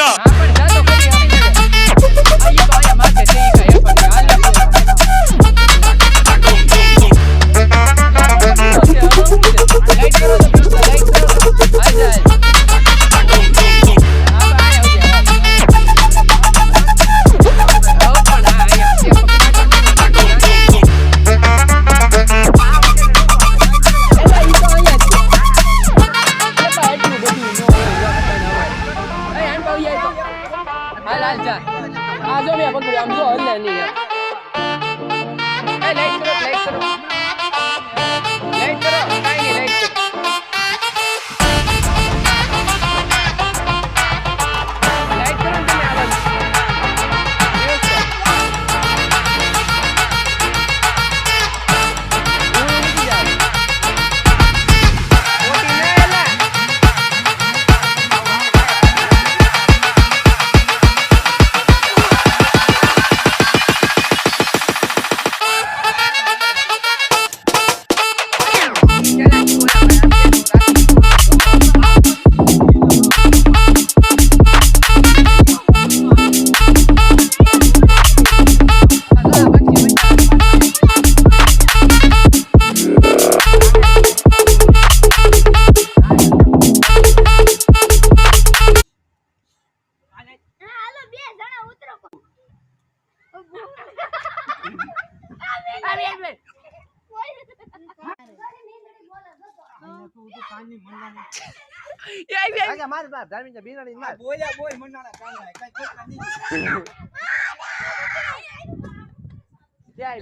गया। હા પણ જા તો કરી આપી દે. આ ઈ તો આયા માથે છે ઈ કાંઈ પણ હાલ લે. લાઈટ કરો તો પ્લીઝ લાઈટ કરો તો હાલ જાય. હા ભાઈ આવજે. આવો પણ આ આયા છે હાલ જા આ જો મે પકડ્યું આમ જો હલે નહીં યાર એ લાઈટ કરો લાઈટ કરો કાઈ નહીં લાઈટ કરો લાઈટ કરો ને તમે આગળ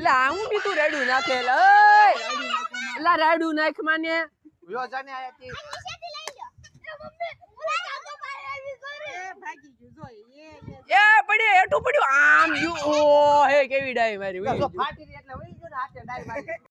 લા હું બી તું રેડું નાખે લા રેડું નાખ માને યો જાને આયાતી એ પડે એટું પડ્યું આમ યુ ઓ હે કેવી ડાઈ મારી જો ફાટી એટલે વઈ ગયો ને હાથે ડાઈ મારી